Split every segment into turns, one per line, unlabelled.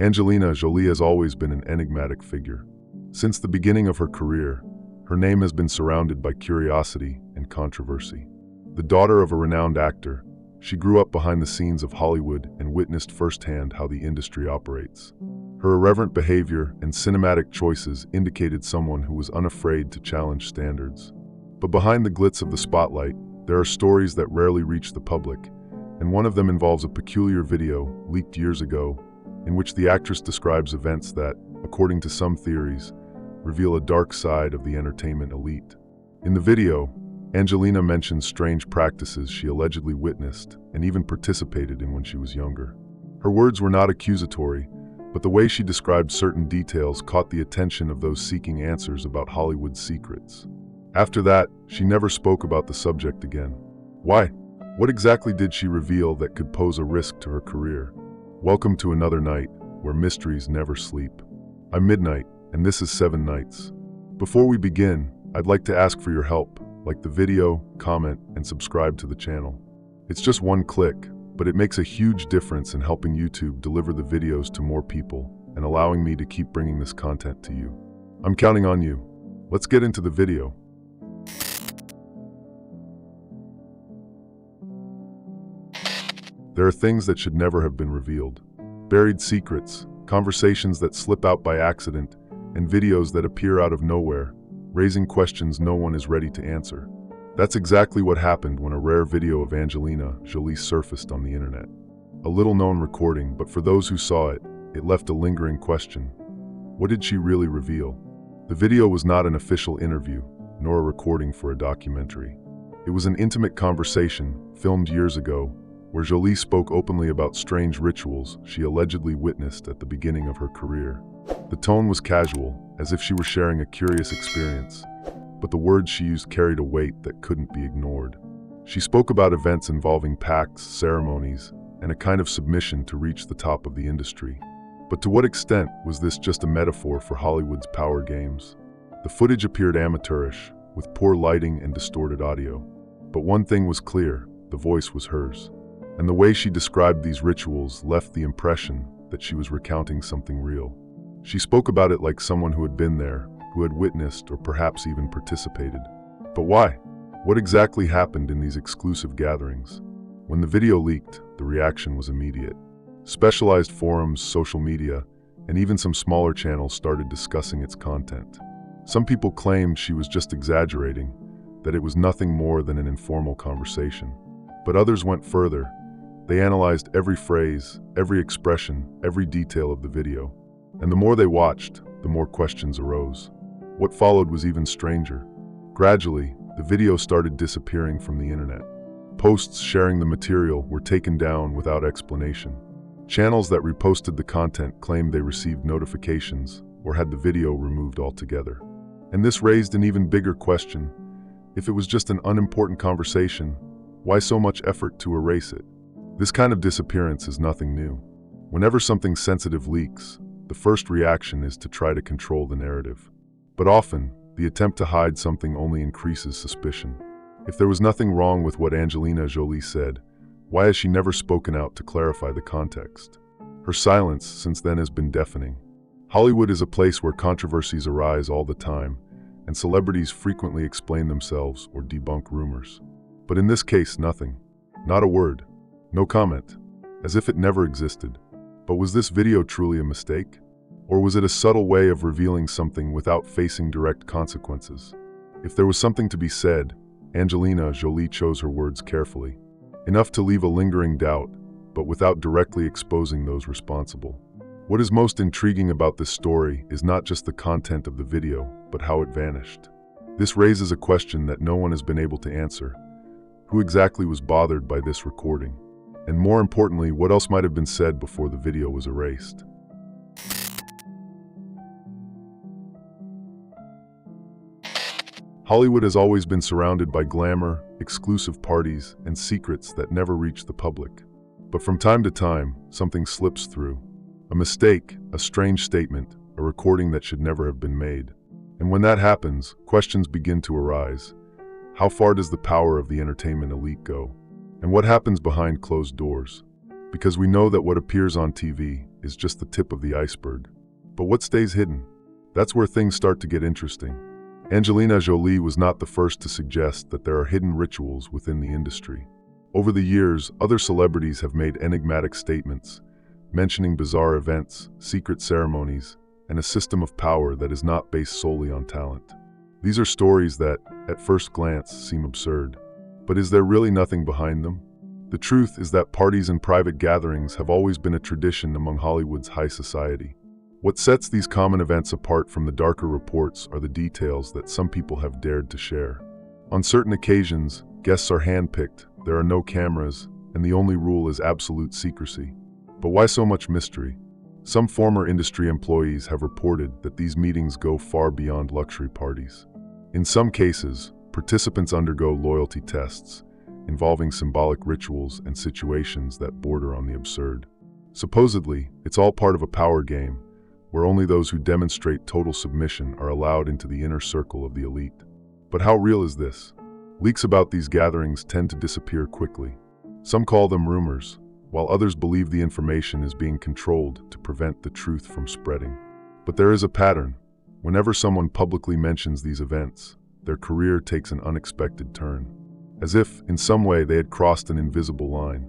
Angelina Jolie has always been an enigmatic figure. Since the beginning of her career, her name has been surrounded by curiosity and controversy. The daughter of a renowned actor, she grew up behind the scenes of Hollywood and witnessed firsthand how the industry operates. Her irreverent behavior and cinematic choices indicated someone who was unafraid to challenge standards. But behind the glitz of the spotlight, there are stories that rarely reach the public, and one of them involves a peculiar video leaked years ago in which the actress describes events that, according to some theories, reveal a dark side of the entertainment elite. In the video, Angelina mentions strange practices she allegedly witnessed and even participated in when she was younger. Her words were not accusatory, but the way she described certain details caught the attention of those seeking answers about Hollywood's secrets. After that, she never spoke about the subject again. Why? What exactly did she reveal that could pose a risk to her career? Welcome to another night where mysteries never sleep. I'm Midnight, and this is 7 Nights. Before we begin, I'd like to ask for your help. Like the video, comment, and subscribe to the channel. It's just one click, but it makes a huge difference in helping YouTube deliver the videos to more people and allowing me to keep bringing this content to you. I'm counting on you. Let's get into the video. There are things that should never have been revealed. Buried secrets, conversations that slip out by accident, and videos that appear out of nowhere, raising questions no one is ready to answer. That's exactly what happened when a rare video of Angelina Jolie surfaced on the internet. A little-known recording, but for those who saw it, it left a lingering question. What did she really reveal? The video was not an official interview, nor a recording for a documentary. It was an intimate conversation, filmed years ago, where Jolie spoke openly about strange rituals she allegedly witnessed at the beginning of her career. The tone was casual, as if she were sharing a curious experience, but the words she used carried a weight that couldn't be ignored. She spoke about events involving pacts, ceremonies, and a kind of submission to reach the top of the industry. But to what extent was this just a metaphor for Hollywood's power games? The footage appeared amateurish, with poor lighting and distorted audio. But one thing was clear, the voice was hers. And the way she described these rituals left the impression that she was recounting something real. She spoke about it like someone who had been there, who had witnessed or perhaps even participated. But why? What exactly happened in these exclusive gatherings? When the video leaked, the reaction was immediate. Specialized forums, social media, and even some smaller channels started discussing its content. Some people claimed she was just exaggerating, that it was nothing more than an informal conversation. But others went further. They analyzed every phrase, every expression, every detail of the video. And the more they watched, the more questions arose. What followed was even stranger. Gradually, the video started disappearing from the internet. Posts sharing the material were taken down without explanation. Channels that reposted the content claimed they received notifications or had the video removed altogether. And this raised an even bigger question. If it was just an unimportant conversation, why so much effort to erase it? This kind of disappearance is nothing new. Whenever something sensitive leaks, the first reaction is to try to control the narrative. But often, the attempt to hide something only increases suspicion. If there was nothing wrong with what Angelina Jolie said, why has she never spoken out to clarify the context? Her silence since then has been deafening. Hollywood is a place where controversies arise all the time, and celebrities frequently explain themselves or debunk rumors. But in this case, nothing. Not a word. No comment. As if it never existed. But was this video truly a mistake? Or was it a subtle way of revealing something without facing direct consequences? If there was something to be said, Angelina Jolie chose her words carefully. Enough to leave a lingering doubt, but without directly exposing those responsible. What is most intriguing about this story is not just the content of the video, but how it vanished. This raises a question that no one has been able to answer. Who exactly was bothered by this recording? And more importantly, what else might have been said before the video was erased? Hollywood has always been surrounded by glamour, exclusive parties, and secrets that never reach the public. But from time to time, something slips through. A mistake, a strange statement, a recording that should never have been made. And when that happens, questions begin to arise. How far does the power of the entertainment elite go? And what happens behind closed doors? Because we know that what appears on TV is just the tip of the iceberg. But what stays hidden? That's where things start to get interesting. Angelina Jolie was not the first to suggest that there are hidden rituals within the industry. Over the years, other celebrities have made enigmatic statements, mentioning bizarre events, secret ceremonies, and a system of power that is not based solely on talent. These are stories that, at first glance, seem absurd. But is there really nothing behind them? The truth is that parties and private gatherings have always been a tradition among Hollywood's high society. What sets these common events apart from the darker reports are the details that some people have dared to share. On certain occasions, guests are handpicked, there are no cameras, and the only rule is absolute secrecy. But why so much mystery? Some former industry employees have reported that these meetings go far beyond luxury parties. In some cases, participants undergo loyalty tests, involving symbolic rituals and situations that border on the absurd. Supposedly, it's all part of a power game, where only those who demonstrate total submission are allowed into the inner circle of the elite. But how real is this? Leaks about these gatherings tend to disappear quickly. Some call them rumors, while others believe the information is being controlled to prevent the truth from spreading. But there is a pattern. Whenever someone publicly mentions these events, their career takes an unexpected turn, as if, in some way, they had crossed an invisible line.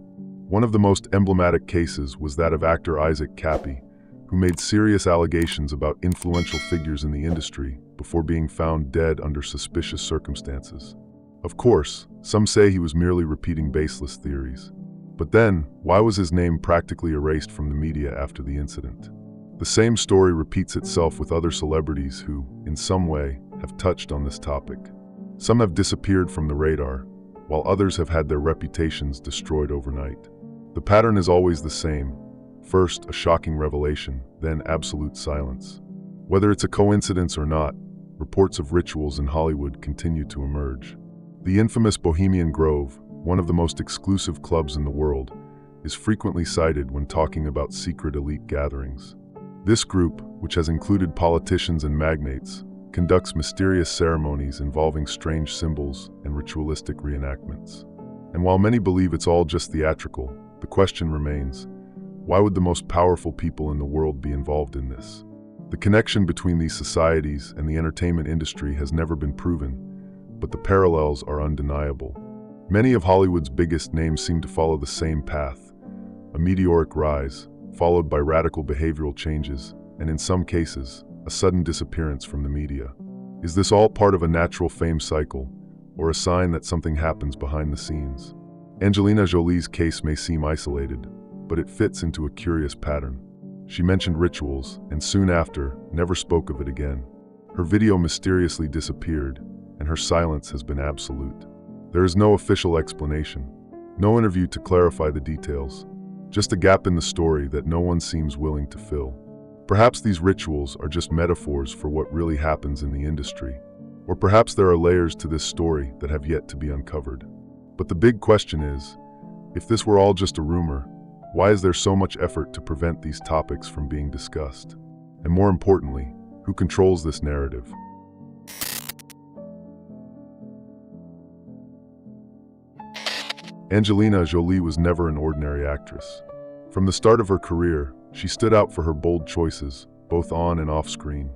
One of the most emblematic cases was that of actor Isaac Cappy, who made serious allegations about influential figures in the industry before being found dead under suspicious circumstances. Of course, some say he was merely repeating baseless theories. But then, why was his name practically erased from the media after the incident? The same story repeats itself with other celebrities who, in some way, have touched on this topic. Some have disappeared from the radar, while others have had their reputations destroyed overnight. The pattern is always the same. First, a shocking revelation, then absolute silence. Whether it's a coincidence or not, reports of rituals in Hollywood continue to emerge. The infamous Bohemian Grove, one of the most exclusive clubs in the world, is frequently cited when talking about secret elite gatherings. This group, which has included politicians and magnates, conducts mysterious ceremonies involving strange symbols and ritualistic reenactments. And while many believe it's all just theatrical, the question remains, why would the most powerful people in the world be involved in this? The connection between these societies and the entertainment industry has never been proven, but the parallels are undeniable. Many of Hollywood's biggest names seem to follow the same path, a meteoric rise, followed by radical behavioral changes, and in some cases, a sudden disappearance from the media. Is this all part of a natural fame cycle, or a sign that something happens behind the scenes? Angelina Jolie's case may seem isolated, but it fits into a curious pattern. She mentioned rituals, and soon after, never spoke of it again. Her video mysteriously disappeared, and her silence has been absolute. There is no official explanation, no interview to clarify the details, just a gap in the story that no one seems willing to fill. Perhaps these rituals are just metaphors for what really happens in the industry, or perhaps there are layers to this story that have yet to be uncovered. But the big question is, if this were all just a rumor, why is there so much effort to prevent these topics from being discussed? And more importantly, who controls this narrative? Angelina Jolie was never an ordinary actress. From the start of her career, she stood out for her bold choices, both on and off screen.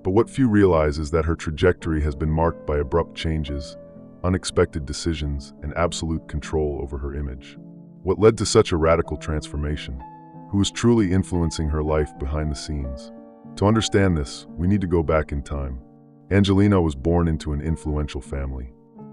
But what few realize is that her trajectory has been marked by abrupt changes, unexpected decisions, and absolute control over her image. What led to such a radical transformation? Who was truly influencing her life behind the scenes? To understand this, we need to go back in time. Angelina was born into an influential family.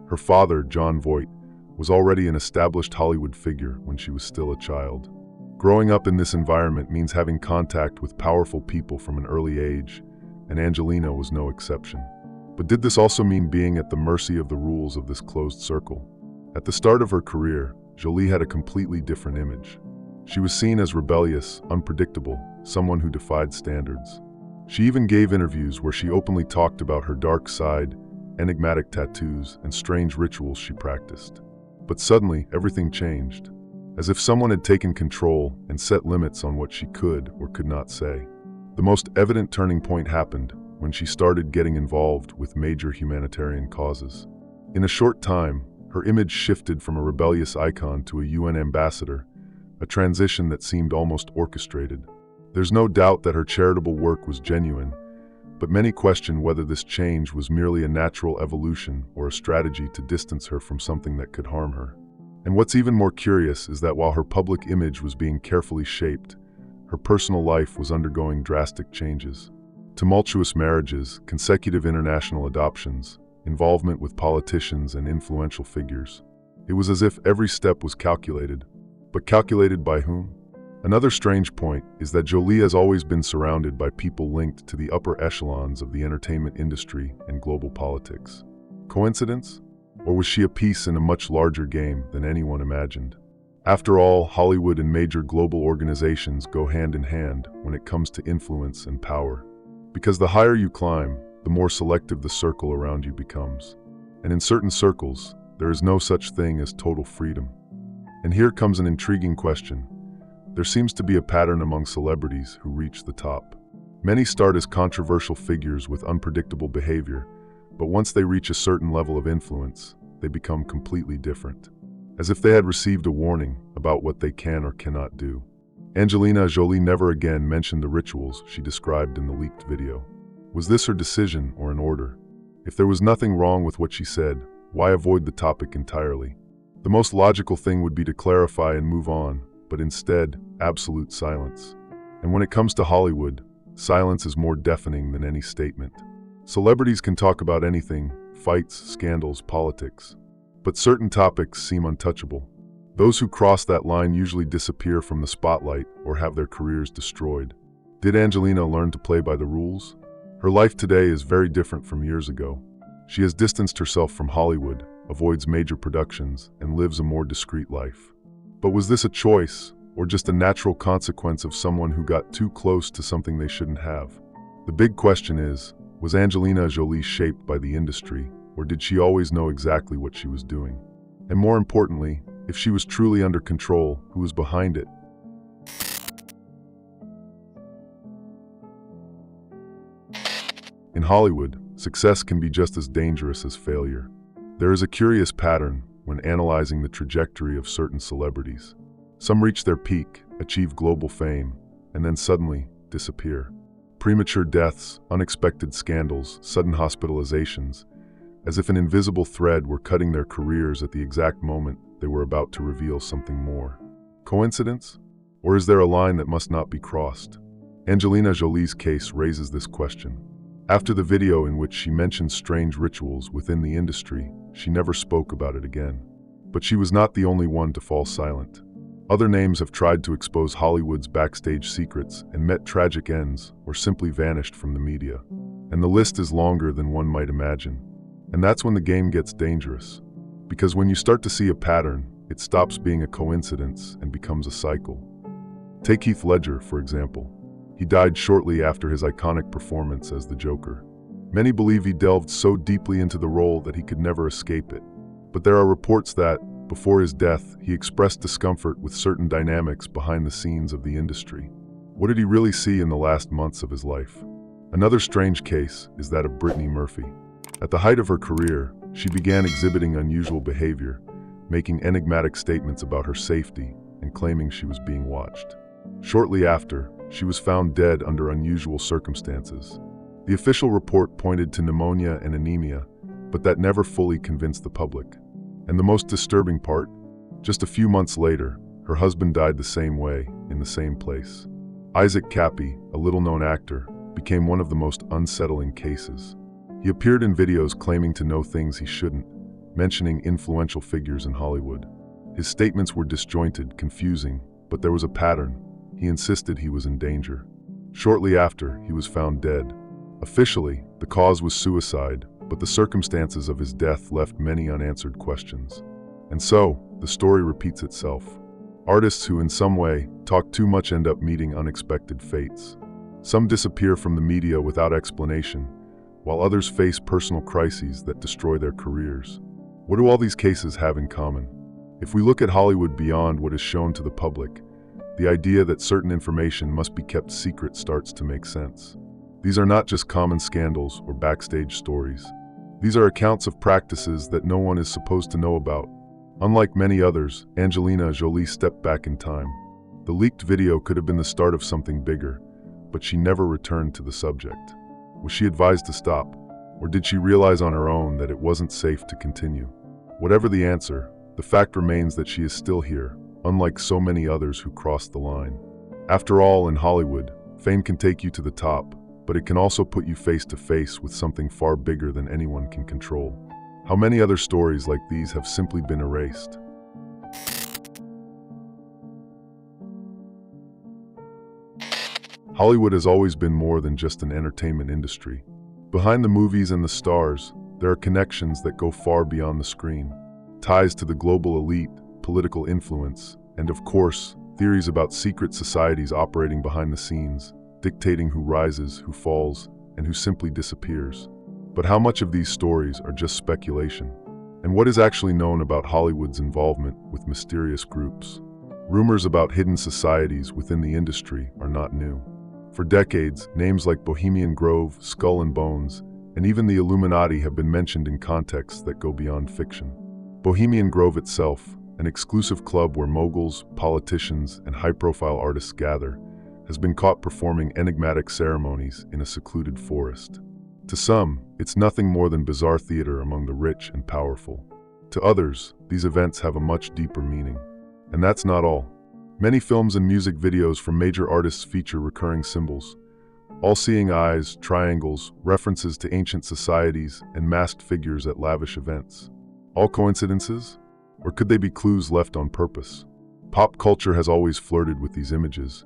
Her father, Jon Voight, was already an established Hollywood figure when she was still a child. Growing up in this environment means having contact with powerful people from an early age, and Angelina was no exception. But did this also mean being at the mercy of the rules of this closed circle? At the start of her career, Jolie had a completely different image. She was seen as rebellious, unpredictable, someone who defied standards. She even gave interviews where she openly talked about her dark side, enigmatic tattoos, and strange rituals she practiced. But suddenly, everything changed, as if someone had taken control and set limits on what she could or could not say. The most evident turning point happened when she started getting involved with major humanitarian causes. In a short time, her image shifted from a rebellious icon to a UN ambassador, a transition that seemed almost orchestrated. There's no doubt that her charitable work was genuine, but many question whether this change was merely a natural evolution or a strategy to distance her from something that could harm her. And what's even more curious is that while her public image was being carefully shaped, her personal life was undergoing drastic changes. Tumultuous marriages, consecutive international adoptions, involvement with politicians and influential figures. It was as if every step was calculated. But calculated by whom? Another strange point is that Jolie has always been surrounded by people linked to the upper echelons of the entertainment industry and global politics. Coincidence? Or was she a piece in a much larger game than anyone imagined? After all, Hollywood and major global organizations go hand in hand when it comes to influence and power. Because the higher you climb, the more selective the circle around you becomes. And in certain circles, there is no such thing as total freedom. And here comes an intriguing question. There seems to be a pattern among celebrities who reach the top. Many start as controversial figures with unpredictable behavior, but once they reach a certain level of influence, they become completely different. As if they had received a warning about what they can or cannot do. Angelina Jolie never again mentioned the rituals she described in the leaked video. Was this her decision or an order? If there was nothing wrong with what she said, why avoid the topic entirely? The most logical thing would be to clarify and move on, but instead, absolute silence. And when it comes to Hollywood, silence is more deafening than any statement. Celebrities can talk about anything, fights, scandals, politics. But certain topics seem untouchable. Those who cross that line usually disappear from the spotlight or have their careers destroyed. Did Angelina learn to play by the rules? Her life today is very different from years ago. She has distanced herself from Hollywood, avoids major productions, and lives a more discreet life. But was this a choice, or just a natural consequence of someone who got too close to something they shouldn't have? The big question is, was Angelina Jolie shaped by the industry, or did she always know exactly what she was doing? And more importantly, if she was truly under control, who was behind it? In Hollywood, success can be just as dangerous as failure. There is a curious pattern when analyzing the trajectory of certain celebrities. Some reach their peak, achieve global fame, and then suddenly disappear. Premature deaths, unexpected scandals, sudden hospitalizations, as if an invisible thread were cutting their careers at the exact moment they were about to reveal something more. Coincidence? Or is there a line that must not be crossed? Angelina Jolie's case raises this question. After the video in which she mentioned strange rituals within the industry, she never spoke about it again. But she was not the only one to fall silent. Other names have tried to expose Hollywood's backstage secrets and met tragic ends or simply vanished from the media. And the list is longer than one might imagine. And that's when the game gets dangerous. Because when you start to see a pattern, it stops being a coincidence and becomes a cycle. Take Heath Ledger, for example. He died shortly after his iconic performance as the Joker. Many believe he delved so deeply into the role that he could never escape it. But there are reports that, before his death, he expressed discomfort with certain dynamics behind the scenes of the industry. What did he really see in the last months of his life? Another strange case is that of Brittany Murphy. At the height of her career, she began exhibiting unusual behavior, making enigmatic statements about her safety and claiming she was being watched. Shortly after, she was found dead under unusual circumstances. The official report pointed to pneumonia and anemia, but that never fully convinced the public. And the most disturbing part? Just a few months later, her husband died the same way, in the same place. Isaac Cappy, a little-known actor, became one of the most unsettling cases. He appeared in videos claiming to know things he shouldn't, mentioning influential figures in Hollywood. His statements were disjointed, confusing, but there was a pattern. He insisted he was in danger. Shortly after, he was found dead. Officially, the cause was suicide, but the circumstances of his death left many unanswered questions. And so, the story repeats itself. Artists who in some way talk too much end up meeting unexpected fates. Some disappear from the media without explanation, while others face personal crises that destroy their careers. What do all these cases have in common? If we look at Hollywood beyond what is shown to the public, the idea that certain information must be kept secret starts to make sense. These are not just common scandals or backstage stories. These are accounts of practices that no one is supposed to know about. Unlike many others, Angelina Jolie stepped back in time. The leaked video could have been the start of something bigger, but she never returned to the subject. Was she advised to stop, or did she realize on her own that it wasn't safe to continue? Whatever the answer, the fact remains that she is still here, unlike so many others who crossed the line. After all, in Hollywood, fame can take you to the top, but it can also put you face to face with something far bigger than anyone can control. How many other stories like these have simply been erased? Hollywood has always been more than just an entertainment industry. Behind the movies and the stars, there are connections that go far beyond the screen. Ties to the global elite, political influence, and of course, theories about secret societies operating behind the scenes, dictating who rises, who falls, and who simply disappears. But how much of these stories are just speculation? And what is actually known about Hollywood's involvement with mysterious groups? Rumors about hidden societies within the industry are not new. For decades, names like Bohemian Grove, Skull and Bones, and even the Illuminati have been mentioned in contexts that go beyond fiction. Bohemian Grove itself, an exclusive club where moguls, politicians, and high-profile artists gather, has been caught performing enigmatic ceremonies in a secluded forest. To some, it's nothing more than bizarre theater among the rich and powerful. To others, these events have a much deeper meaning. And that's not all. Many films and music videos from major artists feature recurring symbols. All-seeing eyes, triangles, references to ancient societies, and masked figures at lavish events. All coincidences? Or could they be clues left on purpose? Pop culture has always flirted with these images,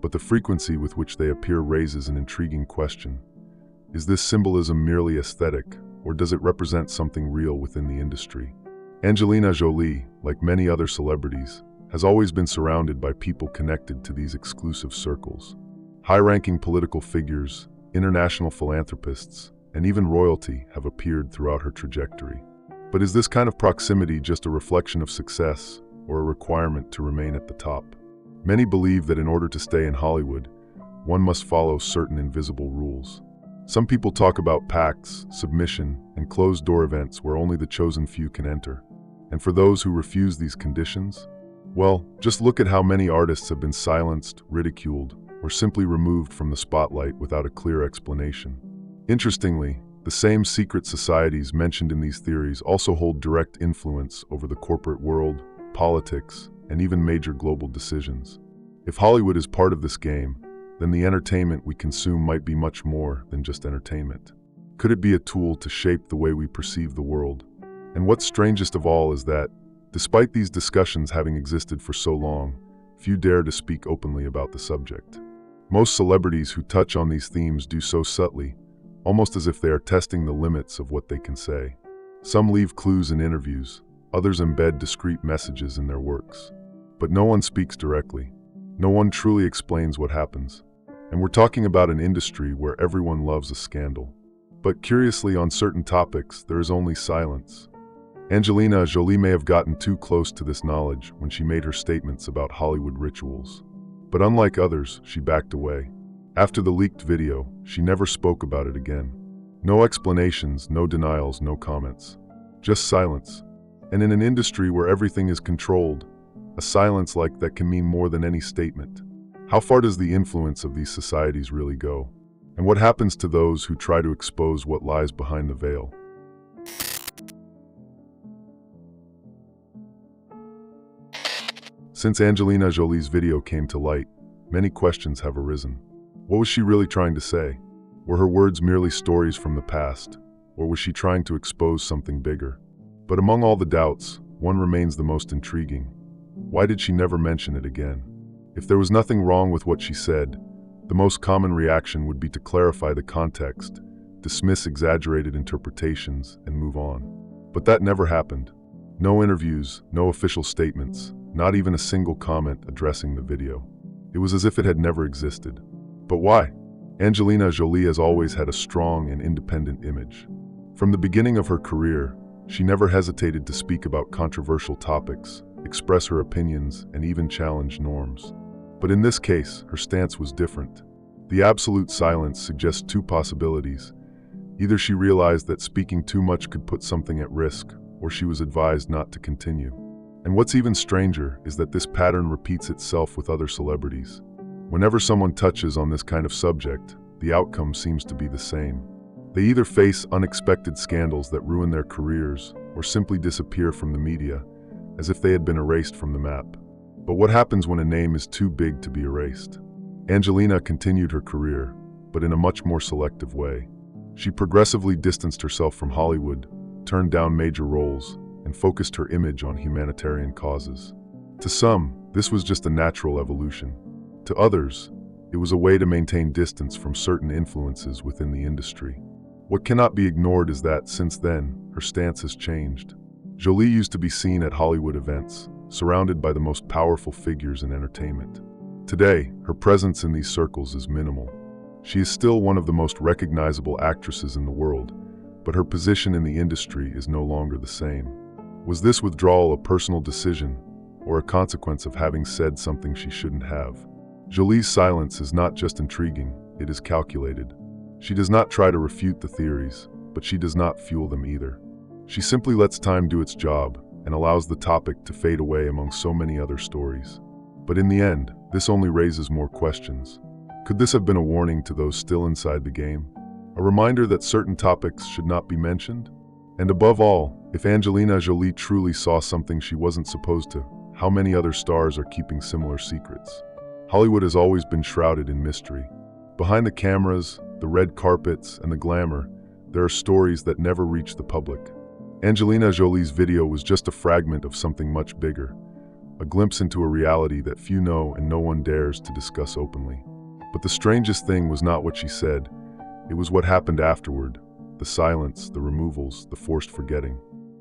but the frequency with which they appear raises an intriguing question. Is this symbolism merely aesthetic, or does it represent something real within the industry? Angelina Jolie, like many other celebrities, has always been surrounded by people connected to these exclusive circles. High-ranking political figures, international philanthropists, and even royalty have appeared throughout her trajectory. But is this kind of proximity just a reflection of success, or a requirement to remain at the top? Many believe that in order to stay in Hollywood, one must follow certain invisible rules. Some people talk about pacts, submission, and closed-door events where only the chosen few can enter. And for those who refuse these conditions, well, just look at how many artists have been silenced, ridiculed, or simply removed from the spotlight without a clear explanation. Interestingly, the same secret societies mentioned in these theories also hold direct influence over the corporate world, politics, and even major global decisions. If Hollywood is part of this game, then the entertainment we consume might be much more than just entertainment. Could it be a tool to shape the way we perceive the world? And what's strangest of all is that, despite these discussions having existed for so long, few dare to speak openly about the subject. Most celebrities who touch on these themes do so subtly, almost as if they are testing the limits of what they can say. Some leave clues in interviews, others embed discreet messages in their works. But no one speaks directly. No one truly explains what happens. And we're talking about an industry where everyone loves a scandal. But curiously, on certain topics, there is only silence. Angelina Jolie may have gotten too close to this knowledge when she made her statements about Hollywood rituals. But unlike others, she backed away. After the leaked video, she never spoke about it again. No explanations, no denials, no comments. Just silence. And in an industry where everything is controlled, a silence like that can mean more than any statement. How far does the influence of these societies really go? And what happens to those who try to expose what lies behind the veil? Since Angelina Jolie's video came to light, many questions have arisen. What was she really trying to say? Were her words merely stories from the past, or was she trying to expose something bigger? But among all the doubts, one remains the most intriguing. Why did she never mention it again? If there was nothing wrong with what she said, the most common reaction would be to clarify the context, dismiss exaggerated interpretations, and move on. But that never happened. No interviews, no official statements, not even a single comment addressing the video. It was as if it had never existed. But why? Angelina Jolie has always had a strong and independent image. From the beginning of her career, she never hesitated to speak about controversial topics, express her opinions, and even challenge norms. But in this case, her stance was different. The absolute silence suggests two possibilities. Either she realized that speaking too much could put something at risk, or she was advised not to continue. And what's even stranger is that this pattern repeats itself with other celebrities. Whenever someone touches on this kind of subject, the outcome seems to be the same. They either face unexpected scandals that ruin their careers or simply disappear from the media, as if they had been erased from the map. But what happens when a name is too big to be erased? Angelina continued her career, but in a much more selective way. She progressively distanced herself from Hollywood, turned down major roles, and focused her image on humanitarian causes. To some, this was just a natural evolution. To others, it was a way to maintain distance from certain influences within the industry. What cannot be ignored is that, since then, her stance has changed. Jolie used to be seen at Hollywood events, surrounded by the most powerful figures in entertainment. Today, her presence in these circles is minimal. She is still one of the most recognizable actresses in the world, but her position in the industry is no longer the same. Was this withdrawal a personal decision, or a consequence of having said something she shouldn't have? Jolie's silence is not just intriguing, it is calculated. She does not try to refute the theories, but she does not fuel them either. She simply lets time do its job and allows the topic to fade away among so many other stories. But in the end, this only raises more questions. Could this have been a warning to those still inside the game? A reminder that certain topics should not be mentioned? And above all, if Angelina Jolie truly saw something she wasn't supposed to, how many other stars are keeping similar secrets? Hollywood has always been shrouded in mystery. Behind the cameras, the red carpets, and the glamour, there are stories that never reach the public. Angelina Jolie's video was just a fragment of something much bigger, a glimpse into a reality that few know and no one dares to discuss openly. But the strangest thing was not what she said, it was what happened afterward, the silence, the removals, the forced forgetting.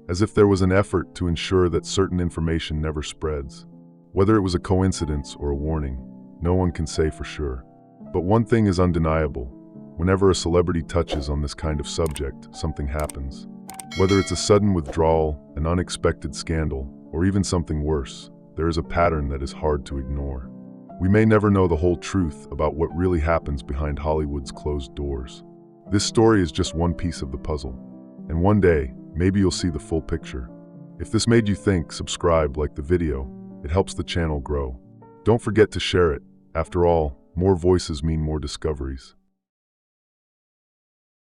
As if there was an effort to ensure that certain information never spreads. Whether it was a coincidence or a warning, no one can say for sure. But one thing is undeniable. Whenever a celebrity touches on this kind of subject, something happens. Whether it's a sudden withdrawal, an unexpected scandal, or even something worse, there is a pattern that is hard to ignore. We may never know the whole truth about what really happens behind Hollywood's closed doors. This story is just one piece of the puzzle. And one day, maybe you'll see the full picture. If this made you think, subscribe, like the video. It helps the channel grow. Don't forget to share it. After all, more voices mean more discoveries.